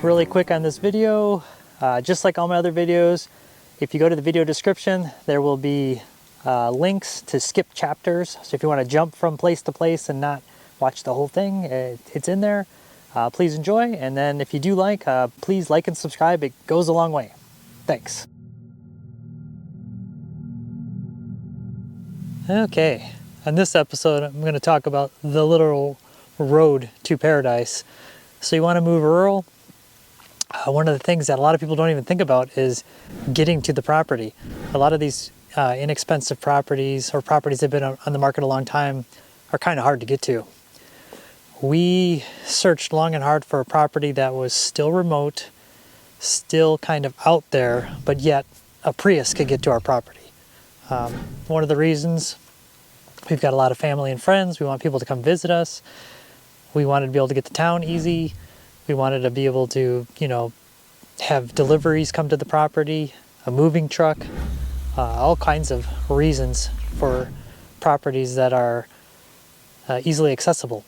Really quick on this video, just like all my other videos, if you go to the video description, there will be links to skip chapters. So if you want to jump from place to place and not watch the whole thing, it's in there. Please enjoy, and then if you do like, please like and subscribe. It goes a long way. Thanks. Okay, on this episode, I'm going to talk about the literal road to paradise. So you want to move rural? One of the things that a lot of people don't even think about is getting to the property. A lot of these inexpensive properties or properties that have been on the market a long time are kind of hard to get to. We searched long and hard for a property that was still remote, still kind of out there, but yet a Prius could get to our property. One of the reasons, we've got a lot of family and friends. We want people to come visit us. We wanted to be able to get to town easy. We wanted to be able to, have deliveries come to the property, a moving truck, all kinds of reasons for properties that are easily accessible.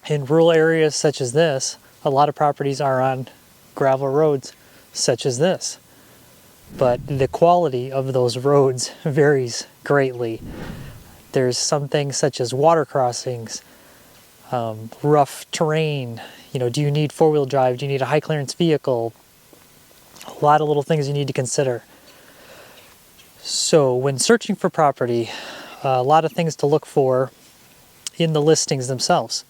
In rural areas such as this, a lot of properties are on gravel roads such as this. But the quality of those roads varies greatly. There's some things such as water crossings, rough terrain. Do you need four-wheel drive? Do you need a high clearance vehicle? A lot of little things you need to consider. So when searching for property, a lot of things to look for in the listings themselves.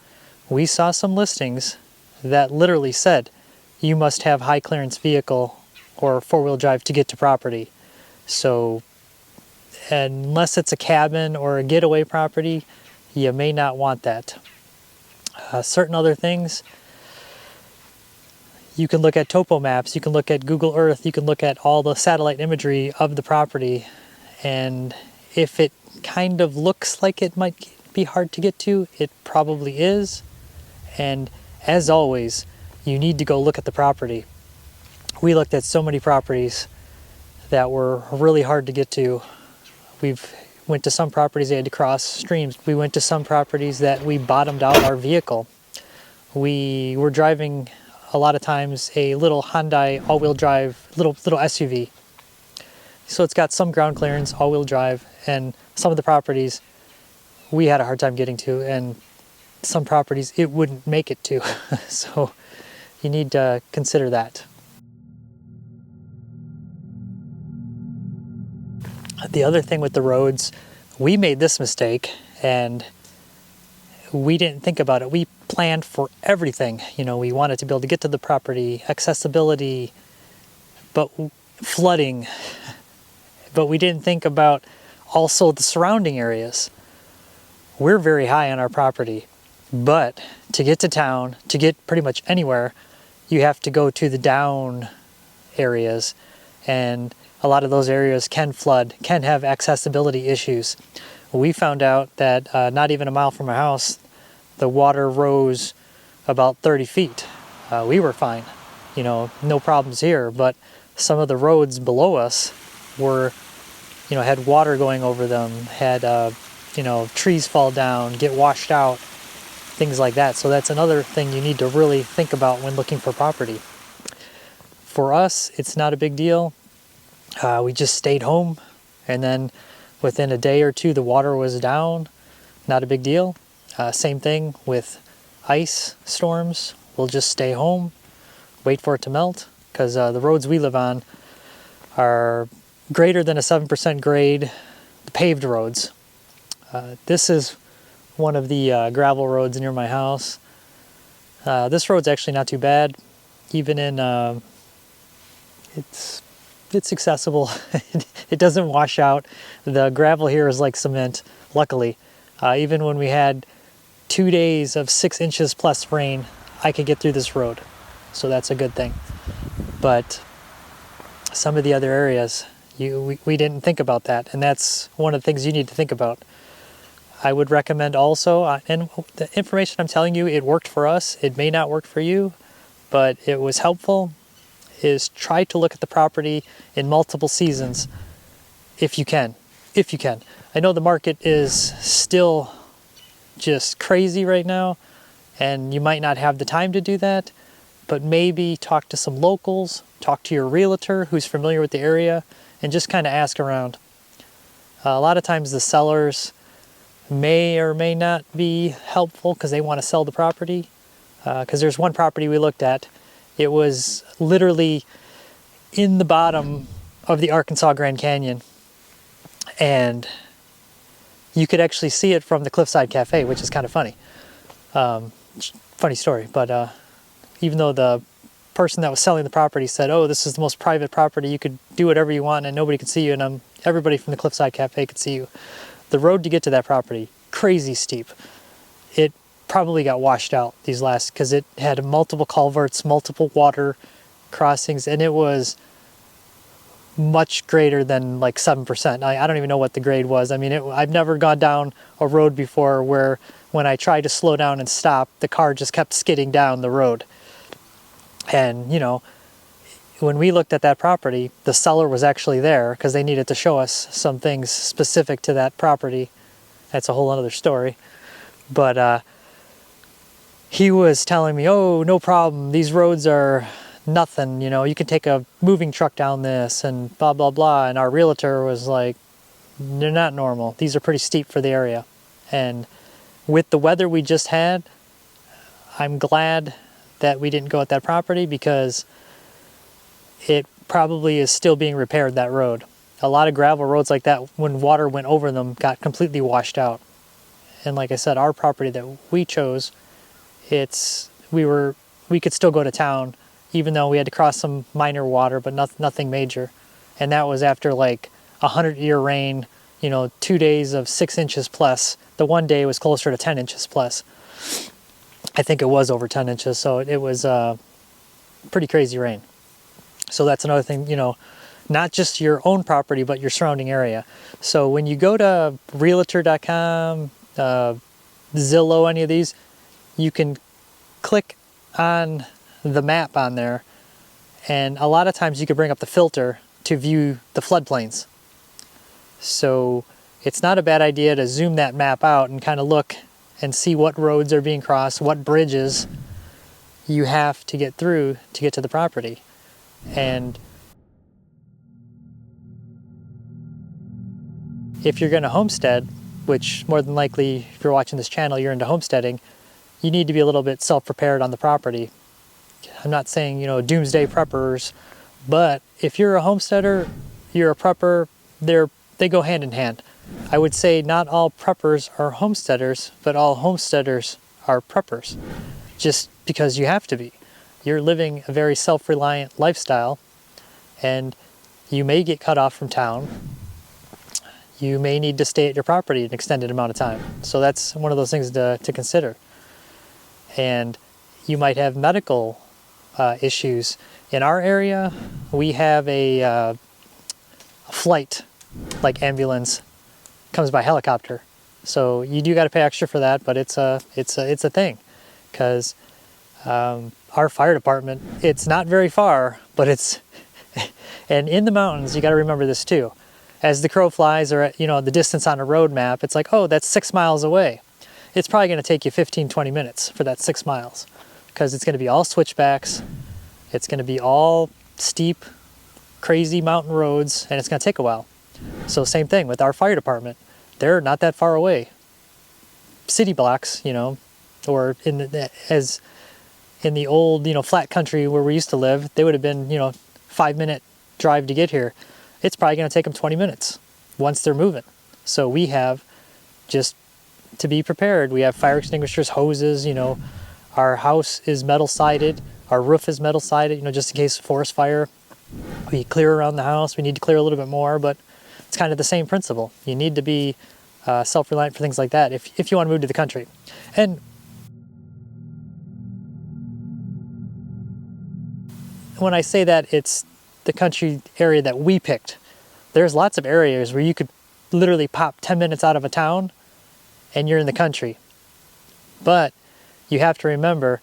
We saw some listings that literally said you must have high clearance vehicle or four-wheel drive to get to property. So unless it's a cabin or a getaway property, you may not want that. Certain other things, you can look at topo maps, you can look at Google Earth, you can look at all the satellite imagery of the property, and if it kind of looks like it might be hard to get to, it probably is. And as always, you need to go look at the property. We looked at so many properties that were really hard to get to. We've went to some properties that had to cross streams. We went to some properties that we bottomed out our vehicle. We were driving a lot of times a little Hyundai all-wheel drive, little SUV. So it's got some ground clearance, all-wheel drive, and some of the properties we had a hard time getting to, and some properties it wouldn't make it to. So you need to consider that. The other thing with the roads, we made this mistake and we didn't think about it. We planned for everything. We wanted to be able to get to the property, accessibility, but flooding. But we didn't think about also the surrounding areas. We're very high on our property, but to get to town, to get pretty much anywhere, you have to go to the down areas, and a lot of those areas can flood, can have accessibility issues. We found out that not even a mile from our house, the water rose about 30 feet. We were fine, no problems here, but some of the roads below us were, had water going over them, had, trees fall down, get washed out, things like that. So that's another thing you need to really think about when looking for property. For us, it's not a big deal. We just stayed home, and then within a day or two, the water was down. Not a big deal. Same thing with ice storms. We'll just stay home, wait for it to melt, because the roads we live on are greater than a 7% grade, paved roads. This is one of the gravel roads near my house. This road's actually not too bad. Even in, it's accessible. It doesn't wash out. The gravel here is like cement, luckily. Even when we had 2 days of 6 inches plus rain, I could get through this road. So that's a good thing. But some of the other areas, we didn't think about that. And that's one of the things you need to think about. I would recommend also, and the information I'm telling you, it worked for us. It may not work for you, but it was helpful, is try to look at the property in multiple seasons if you can. I know the market is still just crazy right now, and you might not have the time to do that, but maybe talk to some locals, talk to your realtor who's familiar with the area, and just kind of ask around. A lot of times the sellers may or may not be helpful because they want to sell the property. Because there's one property we looked at, it was literally in the bottom of the Arkansas Grand Canyon, and you could actually see it from the Cliffside Cafe, which is kind of funny. Funny story, but even though the person that was selling the property said, oh, this is the most private property, you could do whatever you want and nobody could see you, and everybody from the Cliffside Cafe could see you. The road to get to that property, crazy steep. It probably got washed out because it had multiple culverts, multiple water crossings, and it was much greater than like 7%. I don't even know what the grade was. I mean, I've never gone down a road before where when I tried to slow down and stop, the car just kept skidding down the road. And, you know, when we looked at that property, the seller was actually there because they needed to show us some things specific to that property. That's a whole other story. But he was telling me, oh, no problem, these roads are nothing, you know, you can take a moving truck down this and blah, blah, blah. And our realtor was like, they're not normal. These are pretty steep for the area. And with the weather we just had, I'm glad that we didn't go at that property because it probably is still being repaired, that road. A lot of gravel roads like that, when water went over them, got completely washed out. And like I said, our property that we chose, we could still go to town, even though we had to cross some minor water, but nothing major. And that was after like 100-year rain, you know, 2 days of 6 inches plus. The one day was closer to 10 inches plus. I think it was over 10 inches, so it was pretty crazy rain. So that's another thing, you know, not just your own property, but your surrounding area. So when you go to relator.com, Zillow, any of these, you can click on the map on there, and a lot of times you can bring up the filter to view the floodplains. So it's not a bad idea to zoom that map out and kind of look and see what roads are being crossed, what bridges you have to get through to get to the property. And if you're going to homestead, which more than likely, if you're watching this channel, you're into homesteading, you need to be a little bit self-prepared on the property. I'm not saying, you know, doomsday preppers, but if you're a homesteader, you're a prepper, they go hand in hand. I would say not all preppers are homesteaders, but all homesteaders are preppers, just because you have to be. You're living a very self-reliant lifestyle, and you may get cut off from town. You may need to stay at your property an extended amount of time. So that's one of those things to consider. And you might have medical issues. In our area, we have a flight, like ambulance, comes by helicopter. So you do got to pay extra for that, but it's a thing, because our fire department, it's not very far, but it's and in the mountains, you got to remember this too. As the crow flies, or you know, the distance on a road map, it's like, oh, that's 6 miles away. It's probably going to take you 15-20 minutes for that 6 miles, because it's going to be all switchbacks, it's going to be all steep, crazy mountain roads, and it's going to take a while. So same thing with our fire department. They're not that far away. City blocks, you know, or in the old, you know, flat country where we used to live, they would have been, you know, 5-minute drive to get here. It's probably going to take them 20 minutes once they're moving. So we have, just to be prepared, we have fire extinguishers, hoses, you know, our house is metal sided, our roof is metal sided, you know, just in case of forest fire. We clear around the house, we need to clear a little bit more, but it's kind of the same principle. You need to be self-reliant for things like that if you want to move to the country. And when I say that, it's the country area that we picked. There's lots of areas where you could literally pop 10 minutes out of a town and you're in the country. But you have to remember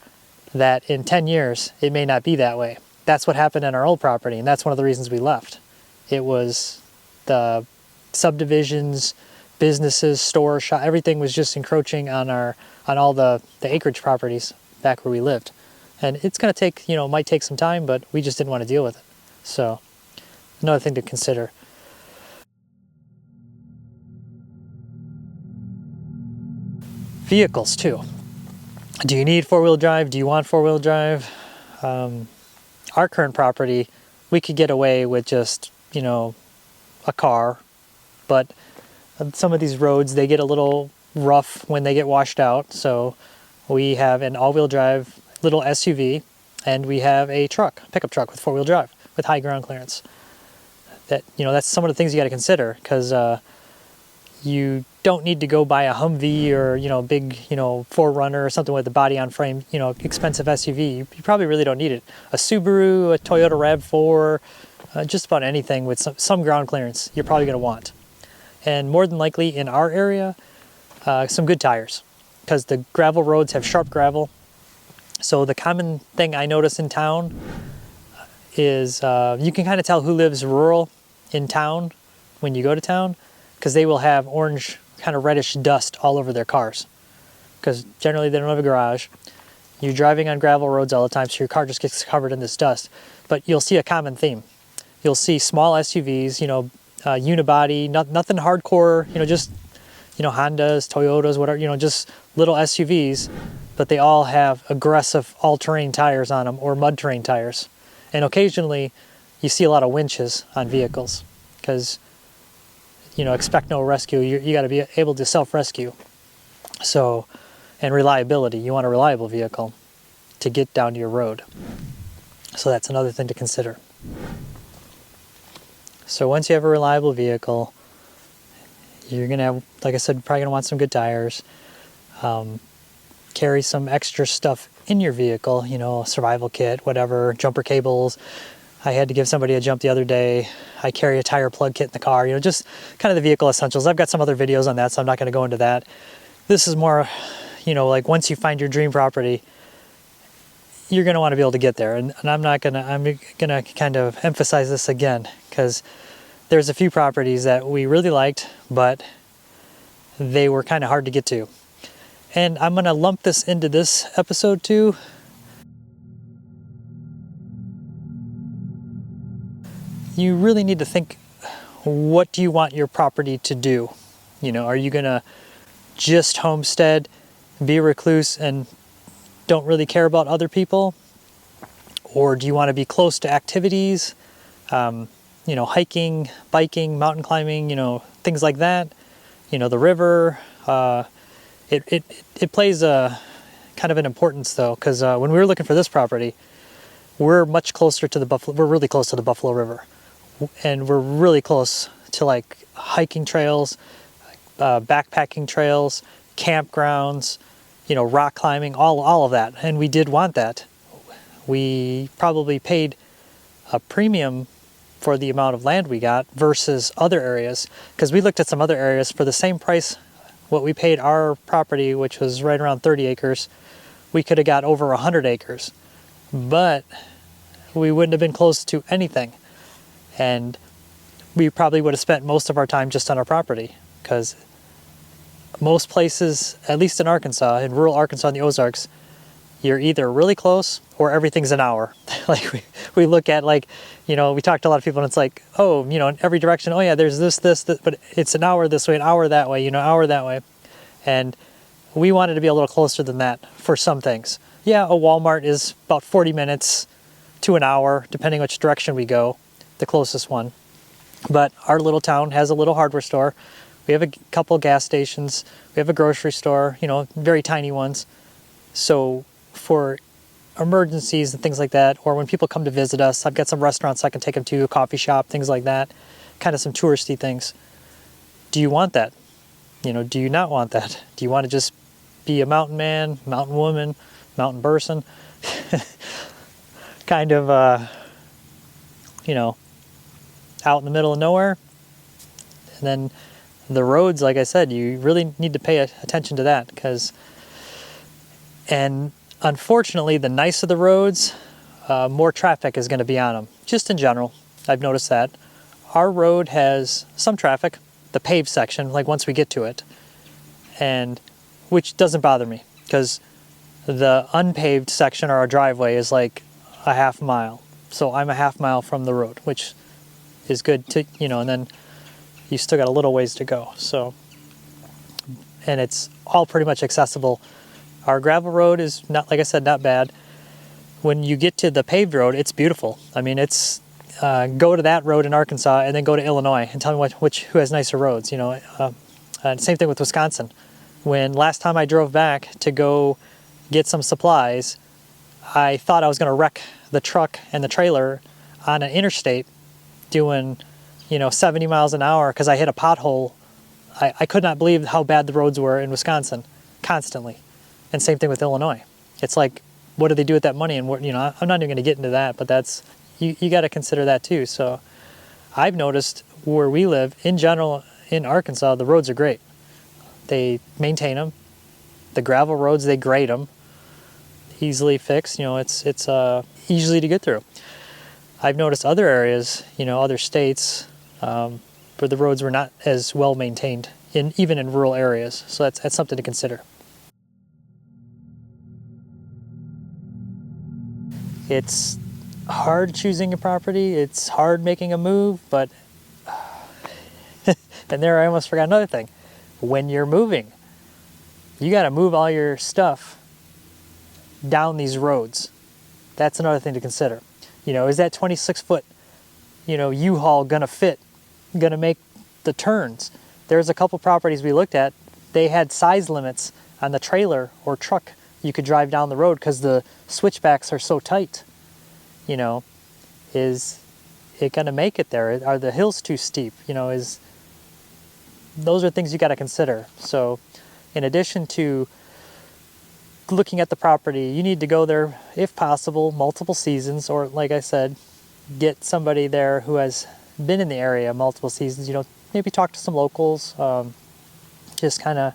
that in 10 years, it may not be that way. That's what happened in our old property, and that's one of the reasons we left. It was the subdivisions, businesses, stores, everything was just encroaching on all the acreage properties back where we lived. And it's going to take, might take some time, but we just didn't want to deal with it. So another thing to consider. Vehicles too. Do you need four-wheel drive? Do you want four-wheel drive? Our current property, we could get away with just, a car, but some of these roads, they get a little rough when they get washed out. So we have an all-wheel drive little SUV, and we have a pickup truck with four-wheel drive with high ground clearance. That's some of the things you got to consider, because you don't need to go buy a Humvee or big 4Runner or something with a body on frame, expensive SUV. You probably really don't need it. A Subaru, a Toyota RAV4, just about anything with some ground clearance you're probably going to want. And more than likely in our area, some good tires, because the gravel roads have sharp gravel. So the common thing I notice in town is you can kind of tell who lives rural in town when you go to town, because they will have orange, kind of reddish dust all over their cars, because generally they don't have a garage. You're driving on gravel roads all the time, so your car just gets covered in this dust. But you'll see a common theme. You'll see small SUVs, unibody, nothing hardcore, just, Hondas, Toyotas, whatever, just little SUVs, but they all have aggressive all-terrain tires on them, or mud terrain tires. And occasionally you see a lot of winches on vehicles, because expect no rescue. You got to be able to self-rescue. So, and reliability. You want a reliable vehicle to get down to your road. So that's another thing to consider. So once you have a reliable vehicle, you're going to have, like I said, probably going to want some good tires. Carry some extra stuff in your vehicle, a survival kit, whatever, jumper cables. I had to give somebody a jump the other day. I carry a tire plug kit in the car, just kind of the vehicle essentials. I've got some other videos on that, so I'm not going to go into that. This is more, like once you find your dream property, you're going to want to be able to get there. And I'm going to kind of emphasize this again, because there's a few properties that we really liked, but they were kind of hard to get to. And I'm going to lump this into this episode too. You really need to think, what do you want your property to do? Are you going to just homestead, be a recluse, and don't really care about other people? Or do you want to be close to activities, hiking, biking, mountain climbing, things like that? The river. It plays a kind of an importance though, because when we were looking for this property, we're much closer to the Buffalo. We're really close to the Buffalo River. And we're really close to like hiking trails, backpacking trails, campgrounds, rock climbing, all of that. And we did want that. We probably paid a premium for the amount of land we got versus other areas, because we looked at some other areas for the same price. What we paid our property, which was right around 30 acres, we could have got over 100 acres, but we wouldn't have been close to anything. And we probably would have spent most of our time just on our property, because most places, at least in Arkansas, in rural Arkansas in the Ozarks, you're either really close or everything's an hour. Like we look at, like, we talked to a lot of people, and it's like, oh, in every direction, oh yeah, there's this, but it's an hour this way, an hour that way, hour that way. And we wanted to be a little closer than that for some things. Yeah, a Walmart is about 40 minutes to an hour, depending which direction we go, the closest one. But our little town has a little hardware store. We have a couple gas stations. We have a grocery store, very tiny ones. So for emergencies and things like that, or when people come to visit us, I've got some restaurants I can take them to, a coffee shop, things like that, kind of some touristy things. Do you want that? Do you not want that? Do you want to just be a mountain man, mountain woman, mountain person? Kind of, out in the middle of nowhere. And then the roads, like I said, you really need to pay attention to that, and unfortunately, the nicer the roads, more traffic is going to be on them. Just in general, I've noticed that. Our road has some traffic, the paved section, like once we get to it, and which doesn't bother me, because The unpaved section or our driveway is like a half mile. So I'm a half mile from the road, which is good to, and then you still got a little ways to go. So, and it's all pretty much accessible. Our gravel road is not, like I said, not bad. When you get to the paved road, it's beautiful. I mean, it's go to that road in Arkansas and then go to Illinois and tell me who has nicer roads. Same thing with Wisconsin. When last time I drove back to go get some supplies, I thought I was going to wreck the truck and the trailer on an interstate doing 70 miles an hour because I hit a pothole. I could not believe how bad the roads were in Wisconsin constantly. And same thing with Illinois. It's like, what do they do with that money? And I'm not even going to get into that, but that's, you got to consider that too. So I've noticed where we live in general in Arkansas, the roads are great. They maintain them. The gravel roads, they grade them. Easily fixed, it's easily to get through. I've noticed other areas, other states, where the roads were not as well maintained, even in rural areas. So that's something to consider. It's hard choosing a property. It's hard making a move, but and there I almost forgot another thing. When you're moving, you got to move all your stuff down these roads. That's another thing to consider. Is that 26-foot, U-Haul gonna make the turns? There's a couple properties we looked at. They had size limits on the trailer or truck you could drive down the road because the switchbacks are so tight. Is it gonna make it there? Are the hills too steep? Those are things you got to consider. So, in addition to looking at the property, you need to go there, if possible, multiple seasons, or like I said, get somebody there who has been in the area multiple seasons. Maybe talk to some locals, just kind of,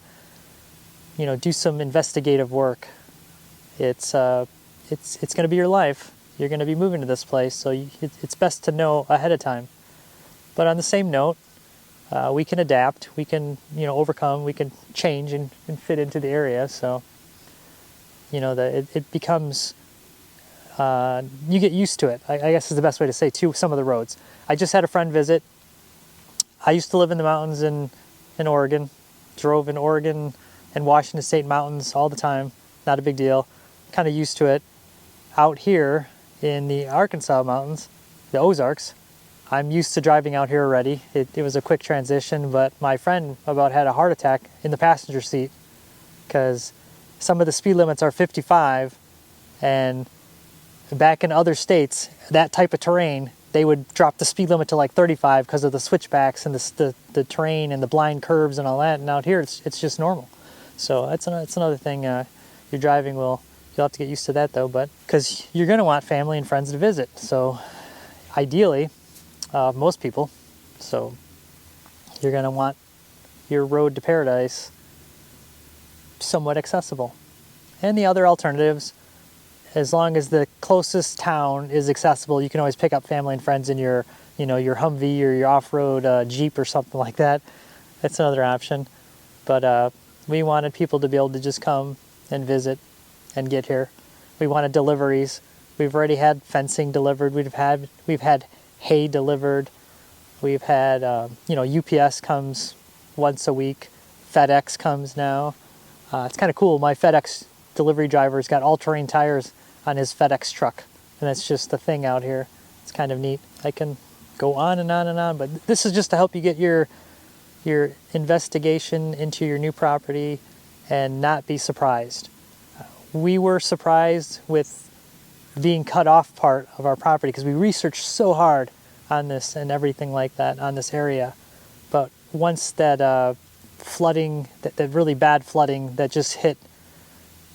do some investigative work. It's going to be your life. You're going to be moving to this place, so it's best to know ahead of time. But on the same note, we can adapt, we can, overcome, we can change and fit into the area. So, it becomes, you get used to it, I guess is the best way to say, to some of the roads. I just had a friend visit. I used to live in the mountains in Oregon, drove in Oregon and Washington State mountains all the time, not a big deal, kind of used to it. Out here in the Arkansas mountains, the Ozarks, I'm used to driving out here already. It was a quick transition, but my friend about had a heart attack in the passenger seat because some of the speed limits are 55, and back in other states, that type of terrain, they would drop the speed limit to like 35 because of the switchbacks and the terrain and the blind curves and all that. And out here, it's just normal. So that's another thing. Your driving you'll have to get used to that though, but because you're going to want family and friends to visit. So ideally, most people, so you're going to want your road to paradise somewhat accessible. And the other alternatives, as long as the closest town is accessible, you can always pick up family and friends in your Humvee or your off-road Jeep or something like that. That's another option. But we wanted people to be able to just come and visit and get here. We wanted deliveries. We've already had fencing delivered. We've had hay delivered. We've had UPS comes once a week. FedEx comes now. It's kind of cool. My FedEx delivery driver's got all-terrain tires on his FedEx truck, and that's just the thing out here. It's kind of neat. I can go on and on and on, but this is just to help you get your investigation into your new property and not be surprised. We were surprised with being cut off part of our property because we researched so hard on this and everything like that on this area. But once that flooding, that really bad flooding that just hit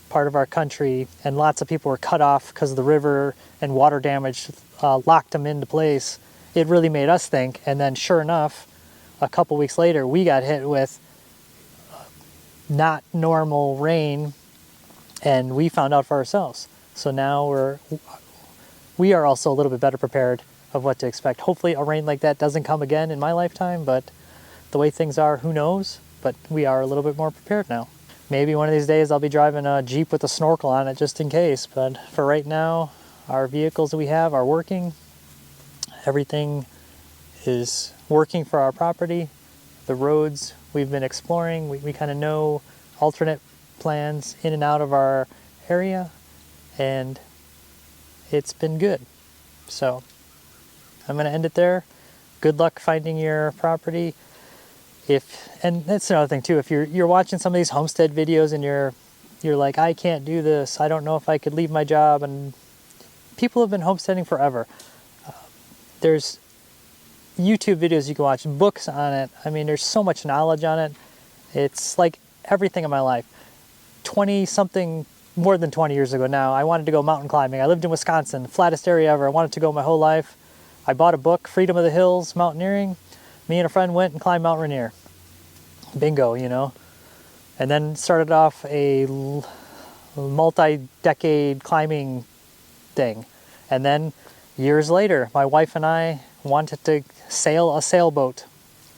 part of our country, and lots of people were cut off because of the river and water damage locked them into place, it really made us think. And then sure enough, a couple weeks later, we got hit with not normal rain, and we found out for ourselves. So now we are also a little bit better prepared of what to expect. Hopefully a rain like that doesn't come again in my lifetime, but the way things are, who knows? But we are a little bit more prepared now. maybe one of these days I'll be driving a Jeep with a snorkel on it just in case. But for right now, our vehicles that we have are working. Everything is working for our property. The roads we've been exploring, we kind of know alternate plans in and out of our area, and it's been good. So I'm going to end it there. Good luck finding your property. And that's another thing too, if you're watching some of these homestead videos and you're like, I can't do this, I don't know if I could leave my job, and people have been homesteading forever. There's YouTube videos you can watch, books on it. I mean, there's so much knowledge on it. It's like everything in my life. 20 something, more than 20 years ago now, I wanted to go mountain climbing. I lived in Wisconsin, flattest area ever. I wanted to go my whole life. I bought a book, Freedom of the Hills, Mountaineering. Me and a friend went and climbed Mount Rainier. Bingo, you know. And then started off a multi-decade climbing thing. And then years later, my wife and I wanted to sail a sailboat.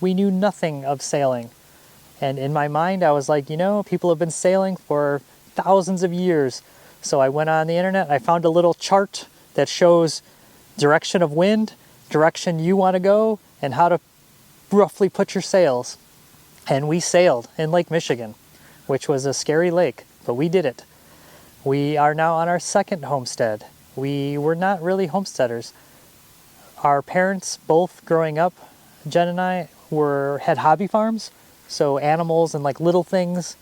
We knew nothing of sailing. And in my mind, I was like, you know, people have been sailing for thousands of years. So I went on the internet, I found a little chart that shows direction of wind, direction you want to go, and how to roughly put your sails. And we sailed in Lake Michigan, which was a scary lake, but we did it. We are now on our second homestead. We were not really homesteaders. Our parents, both growing up, Jen and I, had hobby farms. So animals and like little things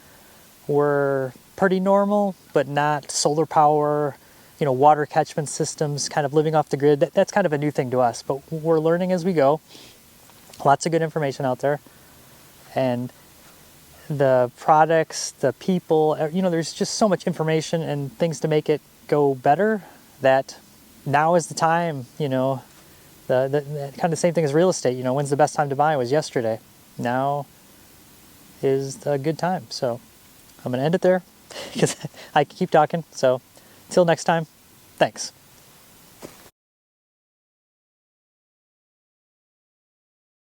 were pretty normal, but not solar power, you know, water catchment systems, kind of living off the grid. That's kind of a new thing to us, but we're learning as we go. Lots of good information out there. And the products, the people, you know, there's just so much information and things to make it go better that now is the time, you know, the kind of the same thing as real estate, you know, when's the best time to buy? It was yesterday. Now is a good time. So I'm going to end it there because I keep talking. So till next time, thanks.